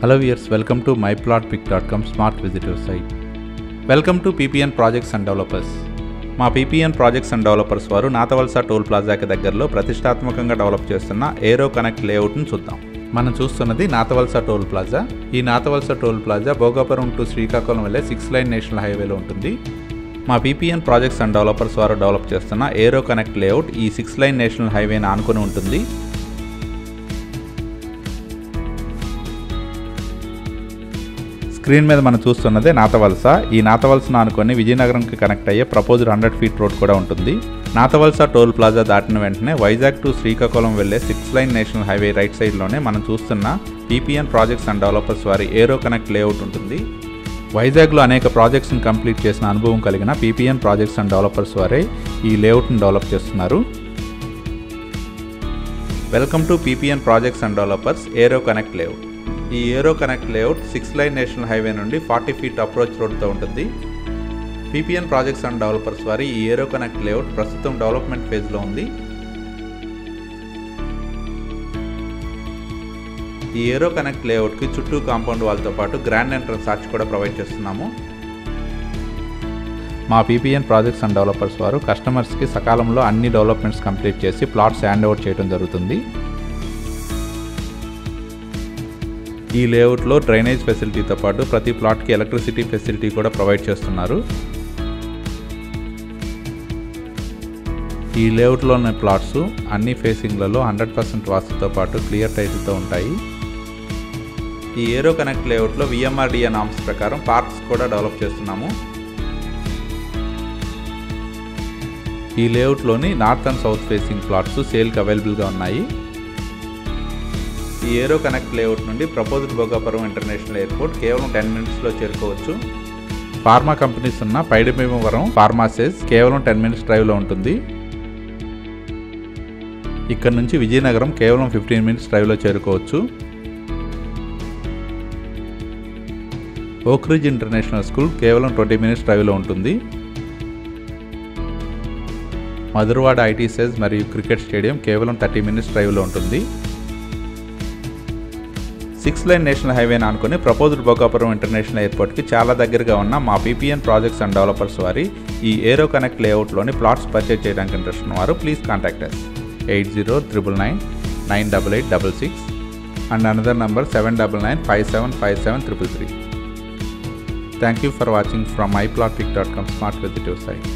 Hello viewers, welcome to myplotpic.com smart visitor site. Welcome to PPN Projects and Developers. మా PPN Projects and Developers వారు Nathavalasa toll ప్లాజాకి దగ్గరలో ప్రతిష్టాత్మకంగా develop చేస్తున్న ఏరో connect లేఅవుట్ను చూద్దాం. మనం చూస్తున్నది నాతవలస టోల్ ప్లాజా. ఈ Nathavalasa toll plaza Bhogapuram to Srikakulam వెళ్ళే 6 లైన్ నేషనల్ హైవేలో ఉంటుంది. మా PPN Projects and Developers వారు డెవలప్ చేస్తున్న ఏరో కనెక్ట్ లేఅవుట్ ఈ 6 లైన్ నేషనల్ హైవేని ఆనుకొని ఉంటుంది. స్క్రీన్ మీద మనం చూస్తున్నదే నాతవలస. ఈ నాతవలసను ఆనుకొని విజయనగరంకి కనెక్ట్ అయ్యే ప్రపోజ్డ్ 100 ఫీట్ రోడ్ కూడా ఉంటుంది. నాతవలస టోల్ ప్లాజా దాటిన వెంటనే వైజాగ్ టు శ్రీకాకుళం వెళ్లే 6 లైన్ నేషనల్ హైవే రైట్ సైడ్లోనే మనం చూస్తున్న PPN Projects and Developers వారి ఏరో కనెక్ట్ లేఅవుట్ ఉంటుంది. వైజాగ్లో అనేక ప్రాజెక్ట్స్ని కంప్లీట్ చేసిన అనుభవం కలిగిన PPN Projects and Developers వారే ఈ లేఅవుట్ని డెవలప్ చేస్తున్నారు. Welcome to PPN Projects and Developers aero connect layout. ఈ aero connect layout 6 line national highway నుండి 40 ఫీట్ అప్రోచ్ రోడ్తో ఉంటుంది. PPN Projects and Developers వారి ఈ ఏరో కనెక్ట్ లేఅవుట్ ప్రస్తుతం డెవలప్మెంట్ ఫేజ్లో ఉంది. ఈ ఏరో కనెక్ట్ లేఅవుట్కి చుట్టూ కాంపౌండ్ వాల్తో పాటు గ్రాండ్ ఎంట్రన్స్ ఆర్చ్ కూడా ప్రొవైడ్ చేస్తున్నాము. మా PPN Projects and Developers వారు కస్టమర్స్కి సకాలంలో అన్ని డెవలప్మెంట్స్ కంప్లీట్ చేసి ప్లాట్స్ హ్యాండ్ ఓవర్ చేయడం జరుగుతుంది. ఈ లేఅవుట్లో డ్రైనేజ్ ఫెసిలిటీతో పాటు ప్రతి ప్లాట్కి ఎలక్ట్రిసిటీ ఫెసిలిటీ కూడా ప్రొవైడ్ చేస్తున్నారు. ఈ లేఅవుట్లో ఉన్న ప్లాట్స్ అన్ని ఫేసింగ్లలో 100% వాస్తుతో పాటు క్లియర్ టైటిల్తో ఉంటాయి. ఈ ఏరో కనెక్ట్ లేఅవుట్లో VMRDA నామ్స్ ప్రకారం పార్క్స్ కూడా డెవలప్ చేస్తున్నాము. ఈ లేఅవుట్లోని north and south facing plots సేల్కి అవైలబుల్గా ఉన్నాయి. ఈ ఏరో కనెక్ట్ లేఅవుట్ నుండి ప్రపోజ్డ్ భోగాపురం ఇంటర్నేషనల్ ఎయిర్పోర్ట్ కేవలం 10 మినిట్స్లో చేరుకోవచ్చు. ఫార్మా కంపెనీస్ ఉన్న పైడిభీమవరం ఫార్మాసేజ్ కేవలం 10 మినిట్స్ డ్రైవ్లో ఉంటుంది. ఇక్కడ నుంచి విజయనగరం కేవలం 15 మినిట్స్ డ్రైవ్లో చేరుకోవచ్చు. ఓక్రిడ్జ్ ఇంటర్నేషనల్ స్కూల్ కేవలం 20 మినిట్స్ డ్రైవ్లో ఉంటుంది. మధురవాడ ITSEZ మరియు క్రికెట్ స్టేడియం కేవలం 30 మినిట్స్ డ్రైవ్లో ఉంటుంది. 6 లైన్ నేషనల్ హైవేని ఆనుకొని ప్రపోజ్డ్ భోగాపురం ఇంటర్నేషనల్ ఎయిర్పోర్ట్కి చాలా దగ్గరగా ఉన్న మా PPN Projects and Developers వారి ఈ ఏరో కనెక్ట్ లేఅవుట్లోని ప్లాట్స్ పర్చేజ్ చేయడానికి ఇంట్రెస్ట్ ఉన్నవారు please contact us 8099998866 and another number 7995757333. Thank you for watching from myplotpic.com smart visitor site.